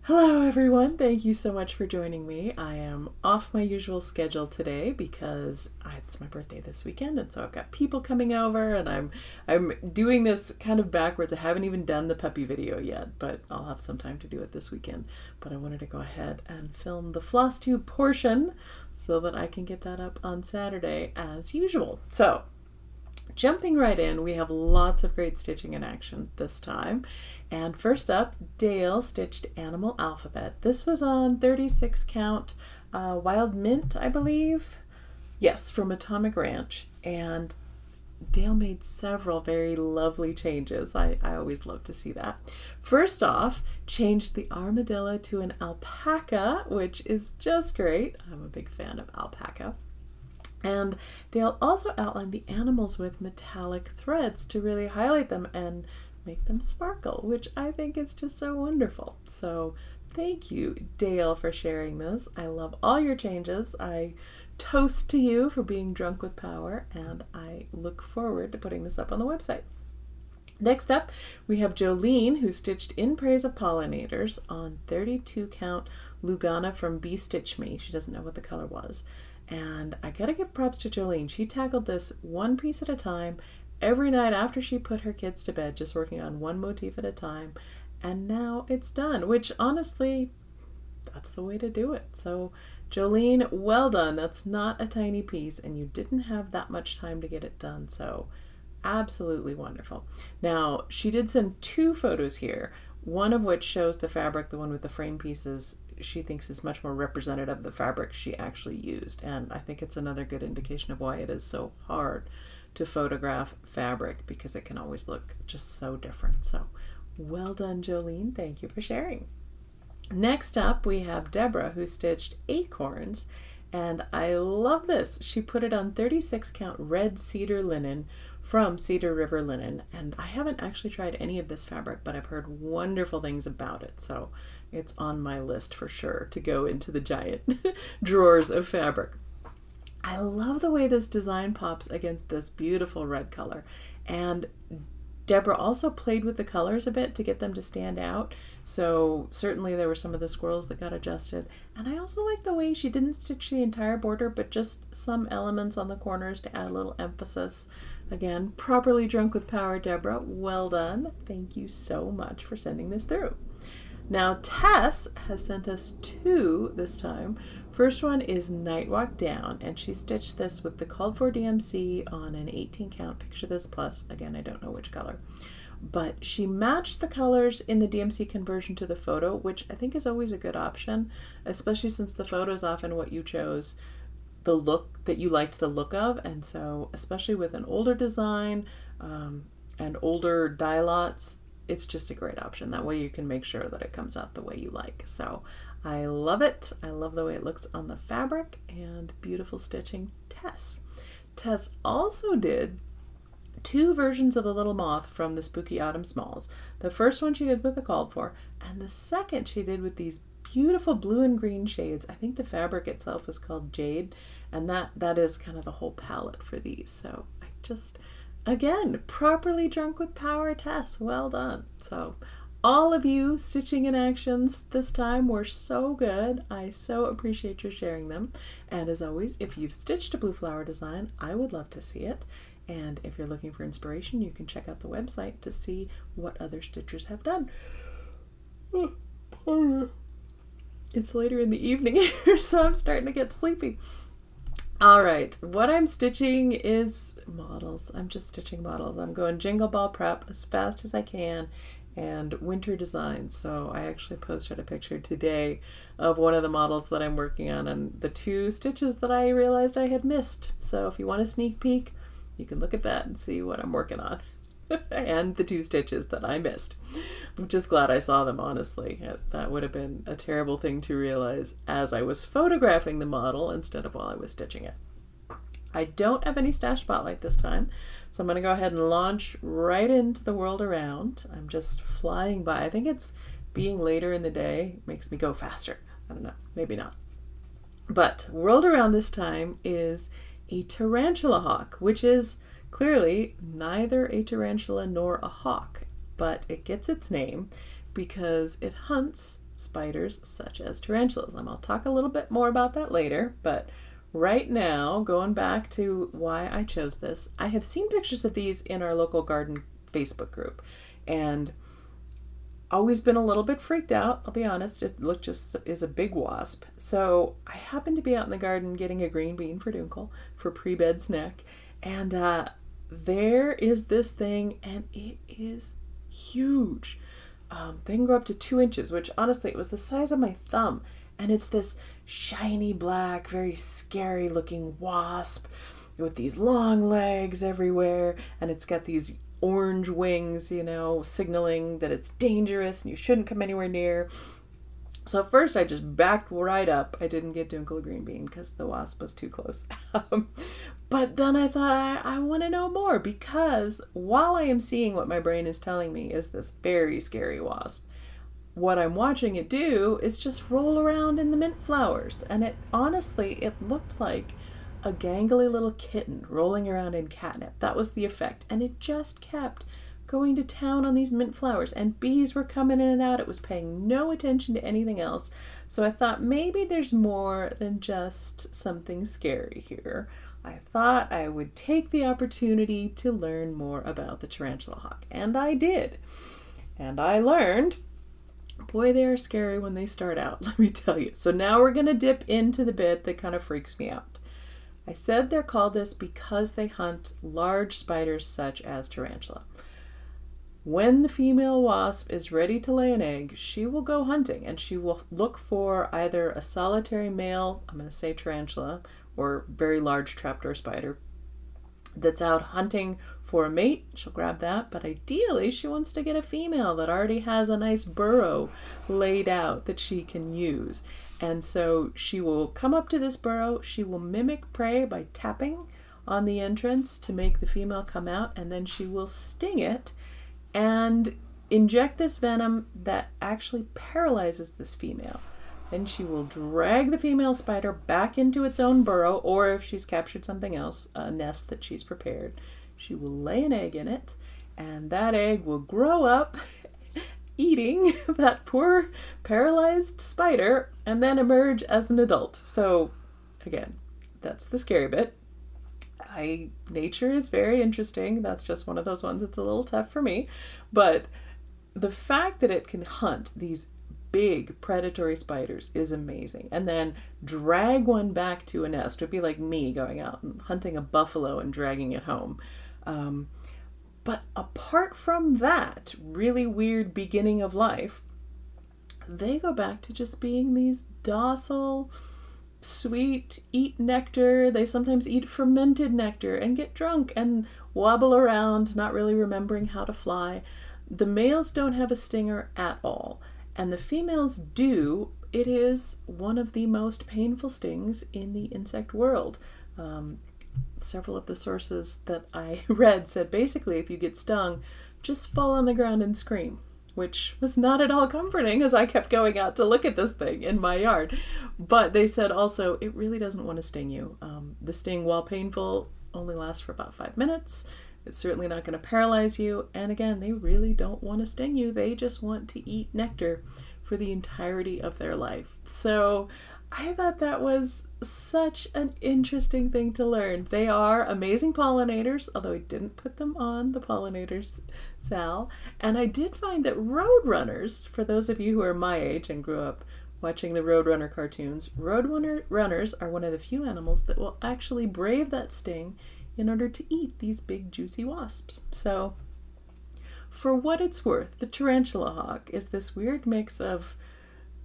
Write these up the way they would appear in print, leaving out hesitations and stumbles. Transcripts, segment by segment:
Hello everyone, thank you so much for joining me. I am off my usual schedule today because it's my birthday this weekend, and so I've got people coming over, and I'm doing this kind of backwards. I haven't even done the puppy video yet, but I'll have some time to do it this weekend. But I wanted to go ahead and film the Flosstube portion so that I can get that up on Saturday as usual. So jumping right in, we have lots of great stitching in action this time. And first up, Dale stitched Animal Alphabet. This was on 36 count Wild Mint, I believe. Yes, from Atomic Ranch. And Dale made several very lovely changes. I always love to see that. First off, changed the armadillo to an alpaca, which is just great. I'm a big fan of alpaca. And Dale also outlined the animals with metallic threads to really highlight them and make them sparkle, which I think is just so wonderful. So thank you, Dale, for sharing this. I love all your changes. I toast to you for being drunk with power, and I look forward to putting this up on the website. Next up, we have Jolene, who stitched In Praise of Pollinators on 32 count Lugana from Bee Stitch Me. She doesn't know what the color was. And I gotta give props to Jolene. She tackled this one piece at a time every night after she put her kids to bed, just working on one motif at a time. And now it's done, which honestly, that's the way to do it. So Jolene, well done. That's not a tiny piece, and you didn't have that much time to get it done. So absolutely wonderful. Now, she did send two photos here, one of which shows the fabric, the one with the frame pieces she thinks is much more representative of the fabric she actually used. And I think it's another good indication of why it is so hard to photograph fabric, because it can always look just so different. So well done, Jolene. Thank you for sharing. Next up, we have Deborah, who stitched Acorns. And I love this. She put it on 36 count red cedar linen from Cedar River Linen. And I haven't actually tried any of this fabric, but I've heard wonderful things about it. So it's on my list for sure to go into the giant drawers of fabric. I love the way this design pops against this beautiful red color. And Deborah also played with the colors a bit to get them to stand out. So certainly there were some of the squirrels that got adjusted. And I also like the way she didn't stitch the entire border, but just some elements on the corners to add a little emphasis. Again, properly drunk with power, Deborah. Well done. Thank you so much for sending this through. Now, Tess has sent us two this time. First one is Night Walk Down, and she stitched this with the called for DMC on an 18 count Picture This Plus. Again, I don't know which color. But she matched the colors in the DMC conversion to the photo, which I think is always a good option, especially since the photo is often what you chose, the look that you liked the look of. And so, especially with an older design and older die lots, it's just a great option. That way you can make sure that it comes out the way you like. So I love it. I love the way it looks on the fabric, and beautiful stitching, Tess. Tess also did two versions of the little moth from the Spooky Autumn Smalls. The first one she did with the called for, and the second she did with these beautiful blue and green shades. I think the fabric itself is called Jade, and that is kind of the whole palette for these. So I just, again, properly drunk with power, Tess. Well done. So all of you stitching in actions this time were so good. I so appreciate your sharing them. And as always, if you've stitched a blue flower design, I would love to see it. And if you're looking for inspiration, you can check out the website to see what other stitchers have done. It's later in the evening here, so I'm starting to get sleepy. All right, what I'm stitching is models. I'm just stitching models. I'm going Jingle Ball prep as fast as I can, and winter designs. So I actually posted a picture today of one of the models that I'm working on and the two stitches that I realized I had missed. So if you want a sneak peek, you can look at that and see what I'm working on. And the two stitches that I missed. I'm just glad I saw them, honestly. That would have been a terrible thing to realize as I was photographing the model instead of while I was stitching it. I don't have any stash spotlight this time, so I'm going to go ahead and launch right into the world around. I'm just flying by. I think it's being later in the day makes me go faster. I don't know, maybe not. But world around this time is a tarantula hawk, which is clearly neither a tarantula nor a hawk, but it gets its name because it hunts spiders such as tarantulas. And I'll talk a little bit more about that later, but right now, going back to why I chose this, I have seen pictures of these in our local garden Facebook group, and always been a little bit freaked out, I'll be honest. It looked just is a big wasp. So I happened to be out in the garden getting a green bean for Dunkel for pre-bed snack, and there is this thing, and it is huge. They can grow up to 2 inches, which honestly, it was the size of my thumb. And it's this shiny black, very scary looking wasp with these long legs everywhere. And it's got these orange wings, signaling that it's dangerous and you shouldn't come anywhere near. So at first I just backed right up. I didn't get Dunkel a green bean because the wasp was too close. But then I thought I want to know more, because while I am seeing what my brain is telling me is this very scary wasp, what I'm watching it do is just roll around in the mint flowers. And it looked like a gangly little kitten rolling around in catnip. That was the effect. And it just kept going to town on these mint flowers, and bees were coming in and out. It was paying no attention to anything else. So I thought maybe there's more than just something scary here. I thought I would take the opportunity to learn more about the tarantula hawk. And I did. And I learned, boy, they are scary when they start out, let me tell you. So now we're going to dip into the bit that kind of freaks me out. I said they're called this because they hunt large spiders such as tarantula. When the female wasp is ready to lay an egg, she will go hunting, and she will look for either a solitary male, I'm going to say tarantula, or very large trapdoor spider, that's out hunting for a mate. She'll grab that, but ideally she wants to get a female that already has a nice burrow laid out that she can use. And so she will come up to this burrow, she will mimic prey by tapping on the entrance to make the female come out, and then she will sting it and inject this venom that actually paralyzes this female. Then she will drag the female spider back into its own burrow, or if she's captured something else, a nest that she's prepared, she will lay an egg in it, and that egg will grow up eating that poor paralyzed spider and then emerge as an adult. So again, that's the scary bit. Nature is very interesting. That's just one of those ones that's a little tough for me. But the fact that it can hunt these big predatory spiders is amazing. And then drag one back to a nest would be like me going out and hunting a buffalo and dragging it home. But apart from that really weird beginning of life, they go back to just being these docile, sweet, eat nectar. They sometimes eat fermented nectar and get drunk and wobble around, not really remembering how to fly. The males don't have a stinger at all, and the females do. It is one of the most painful stings in the insect world. Several of the sources that I read said basically if you get stung, just fall on the ground and scream, which was not at all comforting as I kept going out to look at this thing in my yard. But they said also it really doesn't want to sting you. The sting, while painful, only lasts for about 5 minutes. It's certainly not going to paralyze you. And again, they really don't want to sting you. They just want to eat nectar for the entirety of their life. So I thought that was such an interesting thing to learn. They are amazing pollinators, although I didn't put them on the pollinators, Sal. And I did find that roadrunners, for those of you who are my age and grew up watching the Roadrunner cartoons, roadrunners are one of the few animals that will actually brave that sting in order to eat these big juicy wasps. So for what it's worth, the tarantula hawk is this weird mix of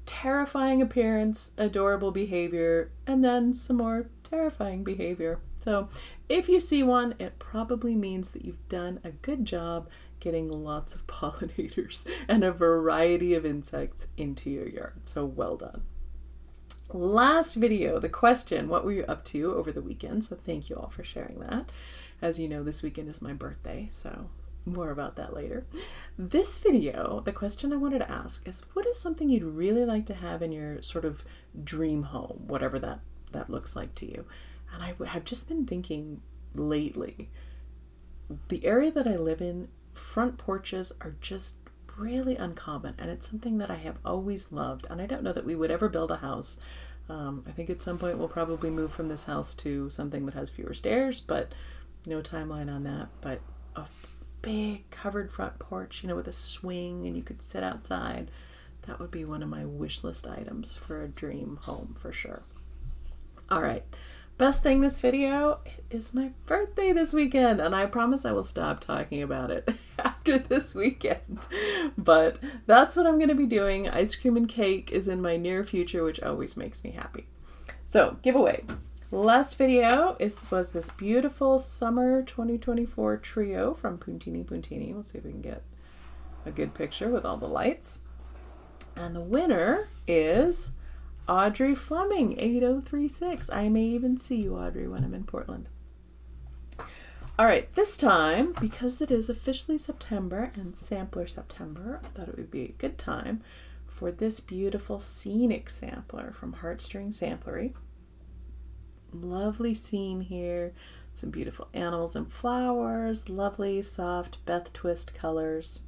terrifying appearance, adorable behavior, and then some more terrifying behavior. So if you see one, it probably means that you've done a good job getting lots of pollinators and a variety of insects into your yard. So well done. Last video, the question, what were you up to over the weekend? So thank you all for sharing that. As you know, this weekend is my birthday, so more about that later. This video, the question I wanted to ask is, what is something you'd really like to have in your sort of dream home, whatever that looks like to you? And I have just been thinking lately, the area that I live in, front porches are just really uncommon, and it's something that I have always loved. And I don't know that we would ever build a house. I think at some point we'll probably move from this house to something that has fewer stairs, but no timeline on that. But a big covered front porch, with a swing, and you could sit outside. That would be one of my wish list items for a dream home for sure. All right. Best thing this video, it is my birthday this weekend, and I promise I will stop talking about it after this weekend. But that's what I'm going to be doing. Ice cream and cake is in my near future, which always makes me happy. So, giveaway. Last video was this beautiful summer 2024 trio from Puntini. We'll see if we can get a good picture with all the lights. And the winner is Audrey Fleming, 8036. I may even see you, Audrey, when I'm in Portland. All right, this time, because it is officially September and Sampler September, I thought it would be a good time for this beautiful Scenic sampler from Heartstring Samplery. Lovely scene here, some beautiful animals and flowers, lovely soft Beth Twist colors.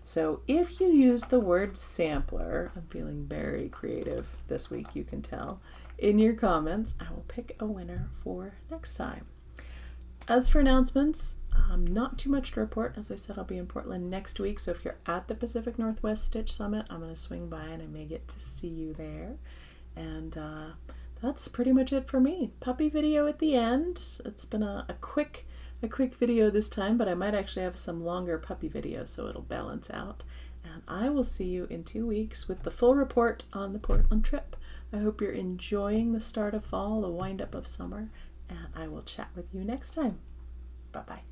So if you use the word sampler, I'm feeling very creative this week, you can tell, in your comments, I will pick a winner for next time. As for announcements, not too much to report. As I said, I'll be in Portland next week, so if you're at the Pacific Northwest Stitch Summit, I'm going to swing by and I may get to see you there. And that's pretty much it for me. Puppy video at the end. It's been a quick video this time, but I might actually have some longer puppy videos, so it'll balance out. And I will see you in 2 weeks with the full report on the Portland trip. I hope you're enjoying the start of fall, the wind up of summer, and I will chat with you next time. Bye-bye.